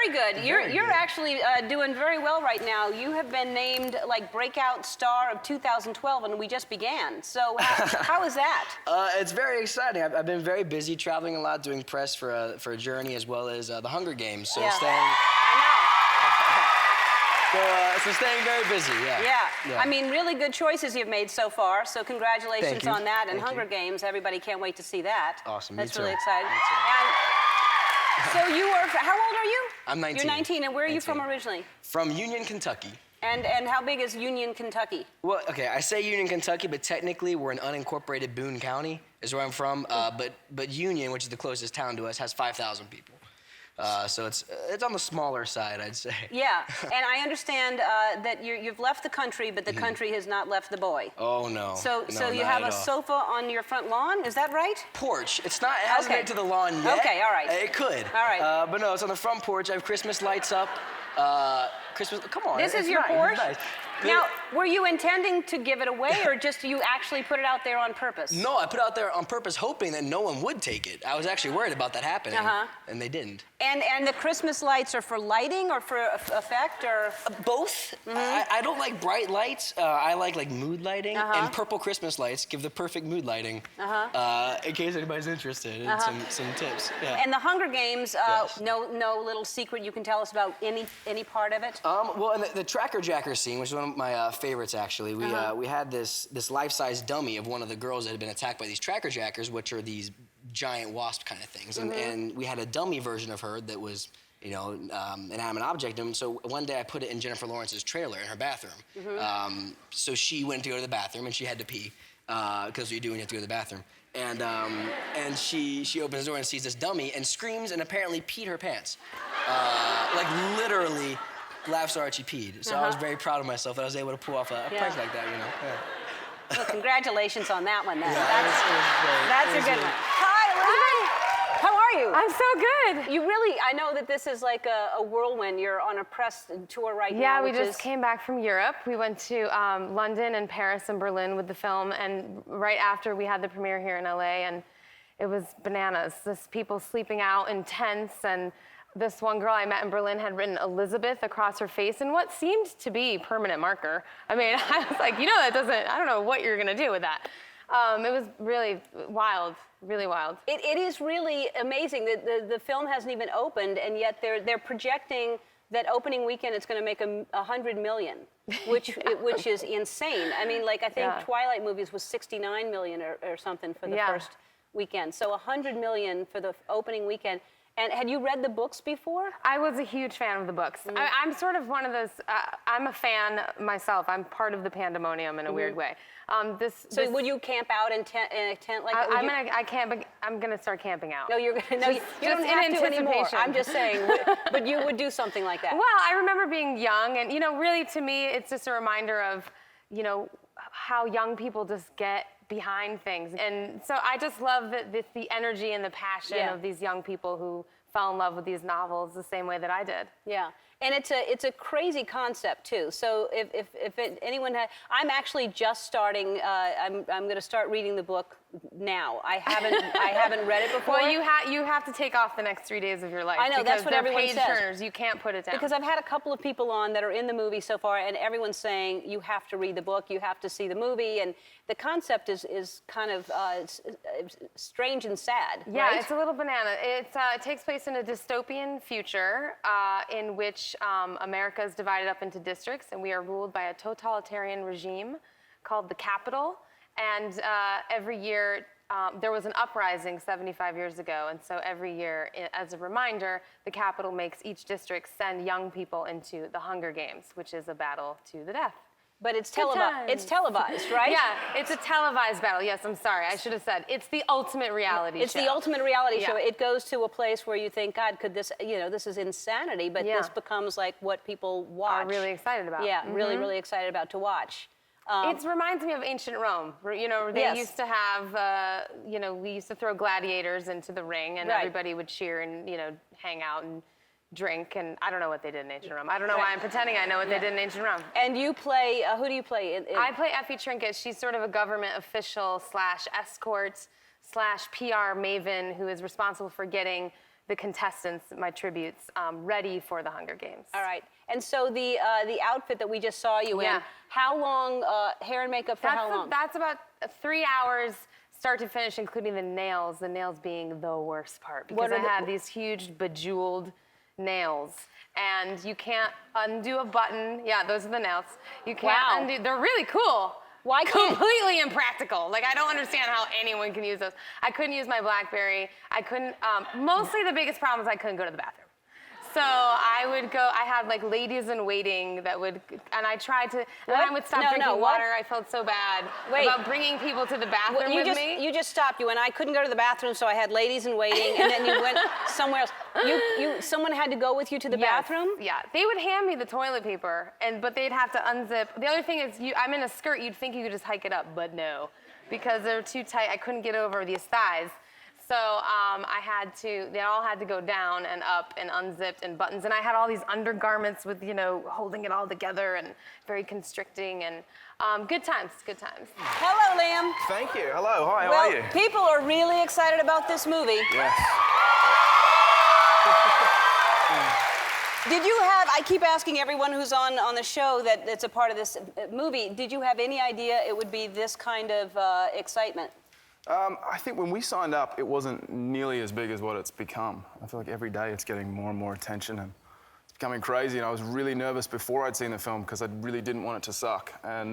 Very good. You're actually doing very well right now. You have been named like breakout star of 2012, and we just began. So how is that? It's very exciting. I've been very busy traveling a lot, doing press for a journey as well as the Hunger Games. So So staying very busy, yeah. I mean, really good choices you've made so far. So congratulations on that. And Hunger Games, everybody can't wait to see that. Awesome. That's really exciting. So you are, how old are you? I'm 19. You're 19, and where are you from originally? From Union, Kentucky. And how big is Union, Kentucky? Well, okay, I say Union, Kentucky, but technically we're in unincorporated Boone County, is where I'm from. But Union, which is the closest town to us, has 5,000 people. So it's on the smaller side, I'd say. Yeah, and I understand that you've left the country, but the country has not left the boy. Oh, no. So you have a sofa on your front lawn, is that right? Porch. It hasn't made to the lawn yet. Okay, all right. It could. All right. But no, it's on the front porch. I have Christmas lights up. Come on. This is your porch? Nice. Now, were you intending to give it away, or just you actually put it out there on purpose? No, I put it out there on purpose, hoping that no one would take it. I was actually worried about that happening, and they didn't. And the Christmas lights are for lighting or for effect, or? Both. I don't like bright lights. I like mood lighting, and purple Christmas lights give the perfect mood lighting. In case anybody's interested in some tips. Yeah. And the Hunger Games, no little secret you can tell us about any part of it? Well, in the Tracker Jacker scene, which is one of my favorites, actually, we had this life-size dummy of one of the girls that had been attacked by these Tracker Jackers, which are these giant wasp kind of things. And we had a dummy version of her that was, you know, an inanimate object. And so one day I put it in Jennifer Lawrence's trailer in her bathroom. So she went to go to the bathroom, and she had to pee, because you do when you have to go to the bathroom. And she opens the door and sees this dummy and screams and apparently peed her pants. Like literally, laughs so hard she peed. So I was very proud of myself that I was able to pull off a prank like that, you know. Yeah. Well, congratulations on that one, then. Yeah, that's a good one. Hi, Elizabeth. How are you? I'm so good. You really, I know that this is like a whirlwind. You're on a press tour right now. Yeah, we just came back from Europe. We went to London and Paris and Berlin with the film, and right after we had the premiere here in LA, and it was bananas. This people sleeping out in tents, and this one girl I met in Berlin had written Elizabeth across her face in what seemed to be permanent marker. I mean, I was like, you know, that doesn't, I don't know what you're gonna do with that. It was really wild, really wild. It is really amazing that the film hasn't even opened, and yet they're projecting that opening weekend it's going to make $100 million, which is insane. I mean, like I think Twilight movies was $69 million or something for the first weekend. So $100 million for the opening weekend. And had you read the books before? I was a huge fan of the books. I'm sort of one of those, I'm a fan myself. I'm part of the pandemonium in a weird way. So would you camp out in a tent like that? I'm gonna start camping out. No, you don't have to anymore. I'm just saying, but you would do something like that. Well, I remember being young, and you know, really to me, it's just a reminder of, you know, how young people just get behind things. And so I just love the energy and the passion of these young people who fell in love with these novels the same way that I did. Yeah. And it's a crazy concept too. So if anyone I'm actually just starting. I'm going to start reading the book now. I haven't read it before. Well, you have to take off the next 3 days of your life. I know, that's what everyone says. Because they're page turners. You can't put it down. Because I've had a couple of people on that are in the movie so far, and everyone's saying you have to read the book, you have to see the movie, and the concept is kind of strange and sad. Yeah, right? it's a little banana. It takes place in a dystopian future in which America is divided up into districts, and we are ruled by a totalitarian regime called the Capitol. And every year, there was an uprising 75 years ago, and so every year, as a reminder, the Capitol makes each district send young people into the Hunger Games, which is a battle to the death. But it's televised, right? Yeah, it's a televised battle. Yes, I'm sorry. I should have said it's the ultimate reality show. It's the ultimate reality show. It goes to a place where you think, God, could this, you know, this is insanity, but this becomes like what people watch. Are really excited about. Yeah, really, really excited about to watch. It reminds me of ancient Rome. You know, they used to have, you know, we used to throw gladiators into the ring, and everybody would cheer and, you know, hang out and drink, and I don't know what they did in ancient Rome. I don't know why I'm pretending I know what they did in ancient Rome. And you play, who do you play? I play Effie Trinket. She's sort of a government official / escort / PR maven who is responsible for getting the contestants, my tributes, ready for the Hunger Games. All right. And so the outfit that we just saw you in, Yeah. how long, hair and makeup for how long? That's about 3 hours, start to finish, including the nails being the worst part. Because I have these huge bejeweled nails. And you can't undo a button. Yeah, those are the nails. You can't undo, they're really cool. Why can't? Completely impractical. Like, I don't understand how anyone can use those. I couldn't use my BlackBerry. I couldn't, mostly the biggest problem is I couldn't go to the bathroom. So I would go, I had like ladies in waiting that would, and I tried to, and then I would stop drinking water. I felt so bad about bringing people to the bathroom with me. You just stopped. You and I couldn't go to the bathroom, so I had ladies in waiting, and then you went somewhere else. Someone had to go with you to the bathroom? Yeah, they would hand me the toilet paper, but they'd have to unzip. The other thing is, I'm in a skirt, you'd think you could just hike it up, but no, because they're too tight. I couldn't get over these thighs. So they all had to go down and up and unzipped and buttons. And I had all these undergarments with, holding it all together and very constricting and good times, good times. Hello, Liam. Thank you. Hello. Hi, how Well, are you? people are really excited about this movie. Yes. Did you have, I keep asking everyone who's on the show that's a part of this movie, did you have any idea it would be this kind of excitement? I think when we signed up, it wasn't nearly as big as what it's become. I feel like every day it's getting more and more attention and it's becoming crazy. And I was really nervous before I'd seen the film because I really didn't want it to suck. And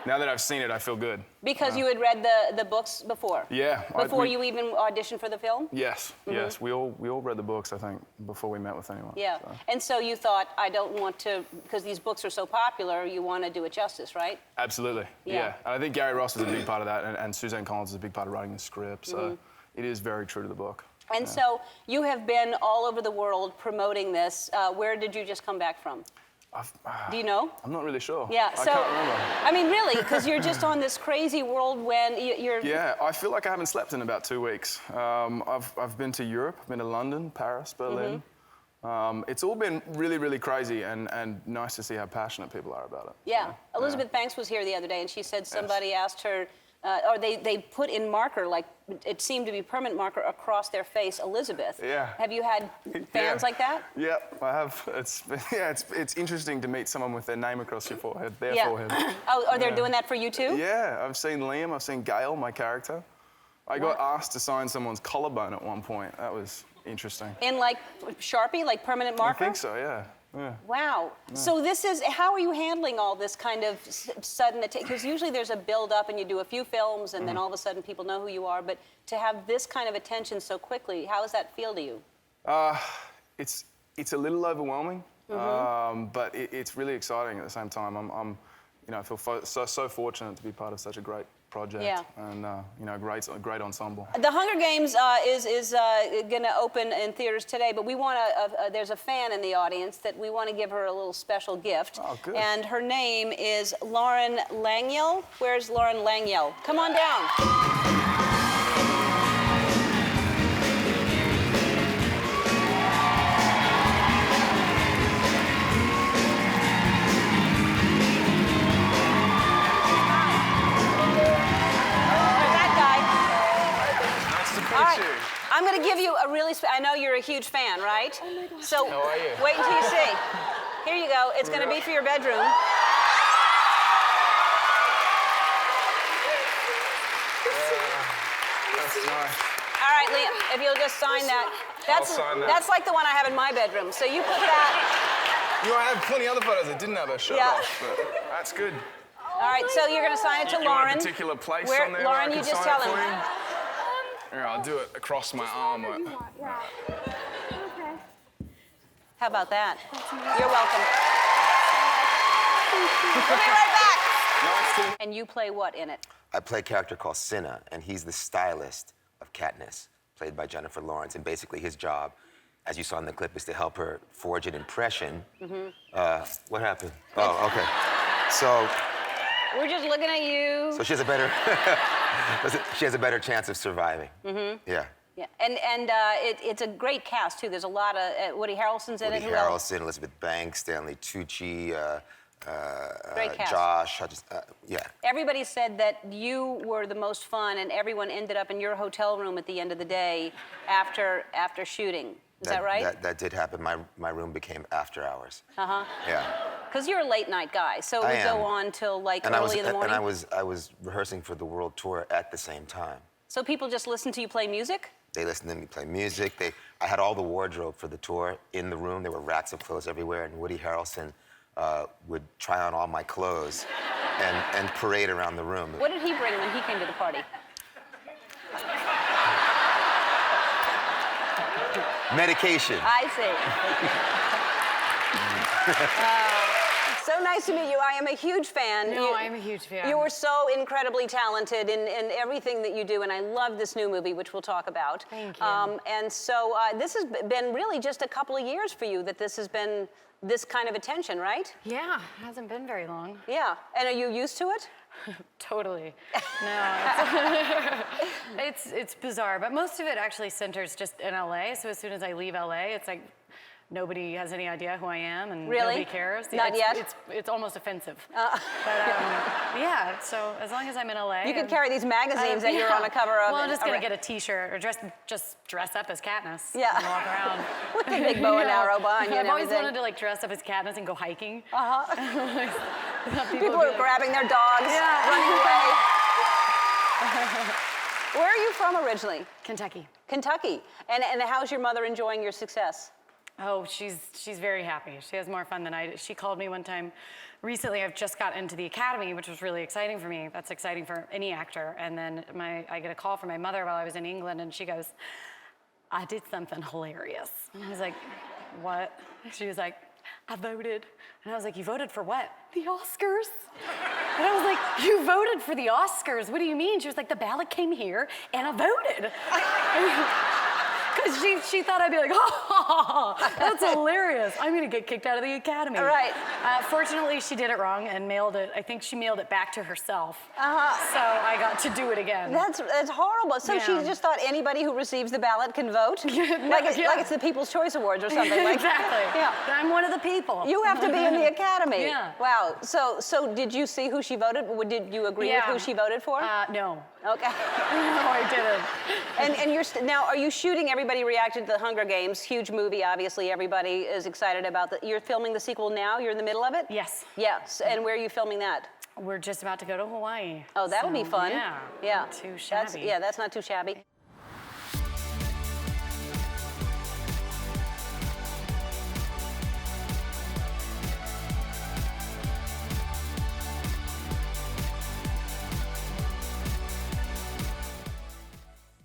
now that I've seen it, I feel good. Because you had read the books before? Yeah. Before you even auditioned for the film? Yes, yes. We all read the books, I think, before we met with anyone. Yeah. So. And so you thought, I don't want to, because these books are so popular, you want to do it justice, right? Absolutely. Yeah. And I think Gary Ross was a big part of that, and Suzanne Collins is a big part of writing the script. So it is very true to the book. And so you have been all over the world promoting this. Where did you just come back from? Do you know? I'm not really sure. Yeah, I can't remember. I mean, really, because you're just on this crazy whirlwind. Yeah, I feel like I haven't slept in about 2 weeks. I've been to Europe, I've been to London, Paris, Berlin. It's all been really, really crazy and nice to see how passionate people are about it. Yeah. Elizabeth Banks was here the other day, and she said somebody asked her, or they put in marker, like it seemed to be permanent marker across their face, Elizabeth. Yeah. Have you had fans like that? Yeah, I have. It's interesting to meet someone with their name across your forehead, their forehead. Oh, they're doing that for you too? Yeah, I've seen Liam, I've seen Gale, my character. I got asked to sign someone's collarbone at one point. That was interesting. In like Sharpie, like permanent marker? I think so, yeah. Yeah. Wow. Yeah. So how are you handling all this kind of sudden attack? Because usually there's a build up and you do a few films and then all of a sudden people know who you are. But to have this kind of attention so quickly, how does that feel to you? It's a little overwhelming, but it's really exciting at the same time. I feel so fortunate to be part of such a great project and a great ensemble. The Hunger Games is going to open in theaters today, but we want there's a fan in the audience that we want to give her a little special gift. Oh, good. And her name is Lauren Langyel. Where's Lauren Langyel? Come on down. I'm going to give you a really, I know you're a huge fan, right? Oh my gosh. So how are you? Wait until you see. Here you go. It's going to be for your bedroom. That's nice. All right, Liam, if you'll just sign that. I'll sign that. That's like the one I have in my bedroom. So you put that. I have plenty of other photos that didn't have a shirt off, but that's good. All right, so you're going to sign it to You Lauren. want a particular place Where, on there Lauren, where I you can just sign tell it for him. you? Here, I'll do it across my arm. How about that? You're welcome. We'll be right back. Nice to... And you play what in it? I play a character called Cinna, and he's the stylist of Katniss, played by Jennifer Lawrence. And basically his job, as you saw in the clip, is to help her forge an impression. What happened? Oh, okay. So... We're just looking at you. So she has a better chance of surviving. Yeah. Yeah, and it's a great cast too. There's a lot of Woody Harrelson's in it. Woody Harrelson, Elizabeth Banks, Stanley Tucci, Great cast. Josh, yeah. Everybody said that you were the most fun, and everyone ended up in your hotel room at the end of the day after shooting. Is that right? That did happen. My room became after hours. Uh-huh. Yeah. Because you're a late night guy, so I we go am. on till like And early in the morning. And I was rehearsing for the world tour at the same time. So people just listen to you play music? They listened to me play music. I had all the wardrobe for the tour in the room. There were racks of clothes everywhere, and Woody Harrelson would try on all my clothes and parade around the room. What did he bring when he came to the party? Medication. I see. So nice to meet you. I am a huge fan. No, I am a huge fan. You were so incredibly talented in everything that you do, and I love this new movie, which we'll talk about. Thank you. And so this has been really just a couple of years for you that this has been this kind of attention, right? Yeah, it hasn't been very long. Yeah. And are you used to it? Totally. No, it's bizarre, but most of it actually centers just in LA. So as soon as I leave LA, it's like nobody has any idea who I am, and Really? nobody cares. Not yet? It's almost offensive. But yeah, so as long as I'm in LA, You could carry these magazines that you're on a cover of. Well, I'm and- just gonna get a T-shirt or just dress up as Katniss. Yeah. And walk around with the big bow and arrow behind you I've and always everything. wanted to like dress up as Katniss and go hiking. People are grabbing their dogs, running away. Where are you from originally? Kentucky. Kentucky. And how's your mother enjoying your success? Oh, she's very happy. She has more fun than I do. She called me one time recently. I've just got into the academy, which was really exciting for me. That's exciting for any actor. And then I get a call from my mother while I was in England, and she goes, "I did something hilarious." And I was like, "What?" She was like, "I voted." And I was like, "You voted for what?" "The Oscars." And I was like, "You voted for the Oscars? What do you mean?" She was like, "The ballot came here and I voted." Because she thought I'd be like, "Oh, that's hilarious. I'm gonna get kicked out of the academy." Right. Fortunately, she did it wrong and mailed it. I think she mailed it back to herself. So I got to do it again. That's horrible. So she Yeah. just thought anybody who receives the ballot can vote? Like it's the People's Choice Awards or something. Like, Exactly. Yeah. I'm one of the people. You have to be in the academy. Yeah. Wow. So did you see who she voted? Did you agree with who she voted for? No. Okay. No, I didn't. And you're now, are you shooting? Everybody reacted to the Hunger Games, huge movie. Obviously, everybody is excited about that. You're filming the sequel now. You're in the middle of it. Yes. Yes. And where are you filming that? We're just about to go to Hawaii. Oh, that'll be So, fun. Yeah. Yeah. Not too shabby. That's not too shabby.